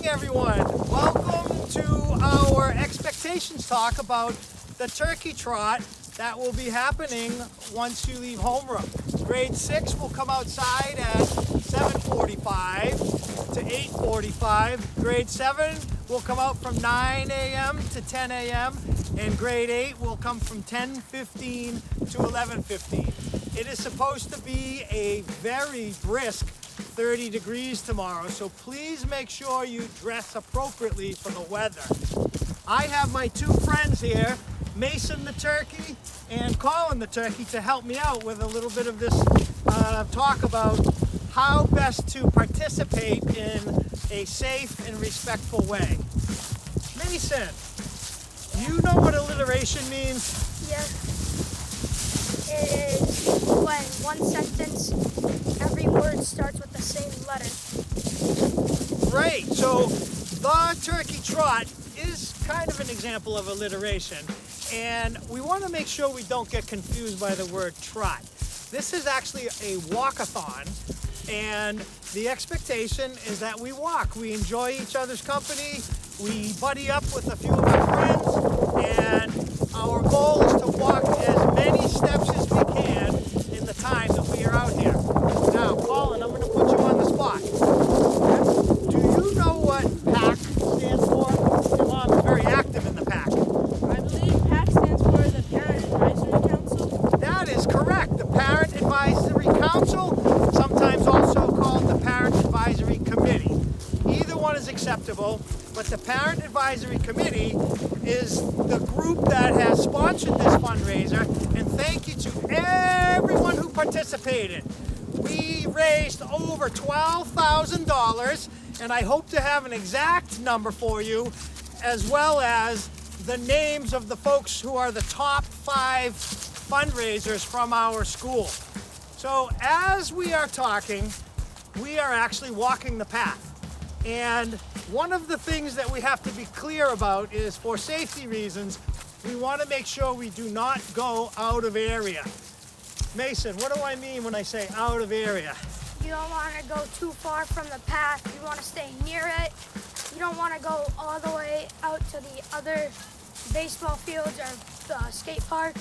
morning, everyone. Welcome to our expectations talk about the turkey trot that will be happening once you leave homeroom. Grade 6 will come outside at 7:45 to 8:45. Grade 7 will come out from 9 a.m. to 10 a.m. and grade 8 will come from 10:15 to 11:15. It is supposed to be a very brisk 30 degrees tomorrow, so please make sure you dress appropriately for the weather. I have my two friends here, Mason the turkey and Colin the turkey, to help me out with a little bit of this talk about how best to participate in a safe and respectful way. Mason, you know what alliteration means? Yes. It is when one sentence, every word starts with the same letter. Right, so the turkey trot is kind of an example of alliteration, and we want to make sure we don't get confused by the word trot. This is actually a walkathon, and the expectation is that we walk. We enjoy each other's company, we buddy up with a few of our friends, and our goal is to walk as many steps as we can in the time that we are out here. Now, Colin, I'm going to put you on the spot. Do you know what PAC stands for? Your mom is very active in the PAC. I believe PAC stands for the Parent Advisory Council. That is correct. The Parent Advisory Council, sometimes also called the Parent Advisory Committee. Either one is acceptable, but the Parent Advisory Committee is the group that has sponsored this fundraiser, and thank you to everyone who participated. We raised over $12,000, and I hope to have an exact number for you, as well as the names of the folks who are the top 5 fundraisers from our school. So as we are talking, we are actually walking the path. And one of the things that we have to be clear about is, for safety reasons, we want to make sure we do not go out of area. Mason, what do I mean when I say out of area? You don't want to go too far from the path. You want to stay near it. You don't want to go all the way out to the other baseball fields or skate park.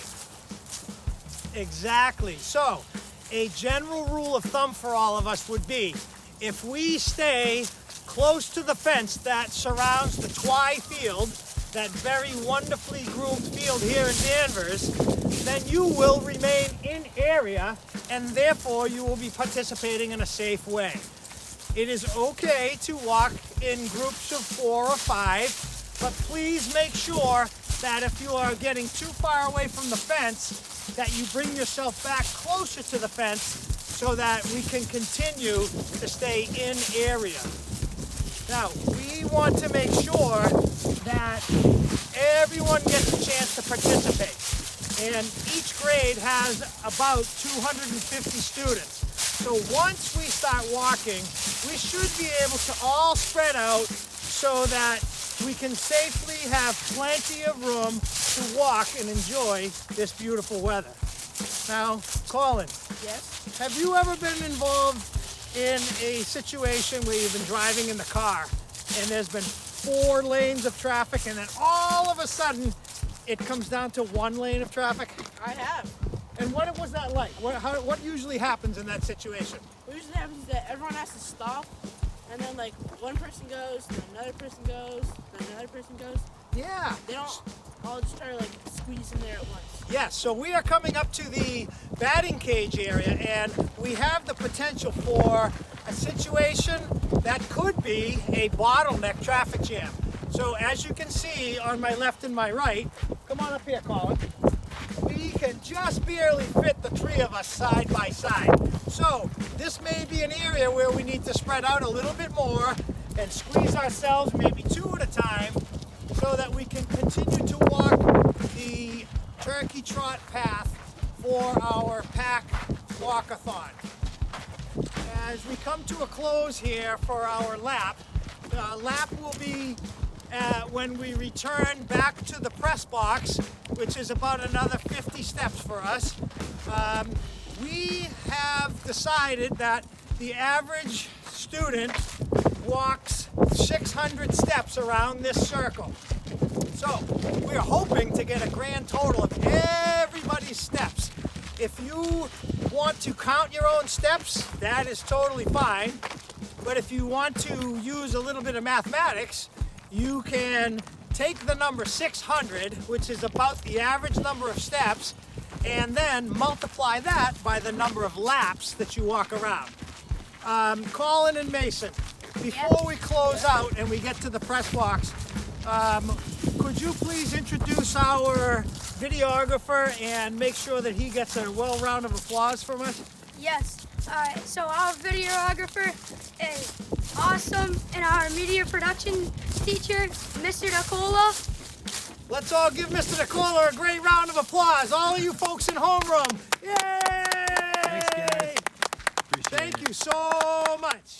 Exactly. So, a general rule of thumb for all of us would be, if we stay close to the fence that surrounds the Twy field, that very wonderfully groomed field here in Danvers, then you will remain in area, and therefore you will be participating in a safe way. It is okay to walk in groups of 4 or 5, but please make sure that if you are getting too far away from the fence, that you bring yourself back closer to the fence so that we can continue to stay in area. Now, we want to make sure that everyone gets a chance to participate. And each grade has about 250 students. So once we start walking, we should be able to all spread out so that we can safely have plenty of room to walk and enjoy this beautiful weather. Now, Colin, Yes. have you ever been involved in a situation where you've been driving in the car and there's been 4 lanes of traffic, and then all of a sudden it comes down to 1 lane of traffic? I have. And what was that like? What usually happens in that situation? What usually happens is that everyone has to stop, and then like one person goes, then another person goes, then another person goes. Yeah. They don't all just try to like squeeze in there at once. Yes, so we are coming up to the batting cage area, and we have the potential for a situation that could be a bottleneck traffic jam. So as you can see on my left and my right, come on up here, Colin. We can just barely fit the 3 of us side by side. So this may be an area where we need to spread out a little bit more and squeeze ourselves maybe 2 at a time so that we can continue to walk the turkey trot path for our PAC walkathon. As we come to a close here for our lap, lap will be when we return back to the press box, which is about another 50 steps for us. We have decided that the average student walks 600 steps around this circle. So we're hoping to get a grand total of everybody's steps. If you want to count your own steps, that is totally fine. But if you want to use a little bit of mathematics, you can take the number 600, which is about the average number of steps, and then multiply that by the number of laps that you walk around. Colin and Mason, before we close out and we get to the press box, could you please introduce our videographer and make sure that he gets a well round of applause from us? Yes. So our videographer is awesome, and our media production teacher, Mr. Nicola. Let's all give Mr. Nicola a great round of applause. All of you folks in homeroom. Yay! Thanks, guys. Appreciate it. Thank you so much.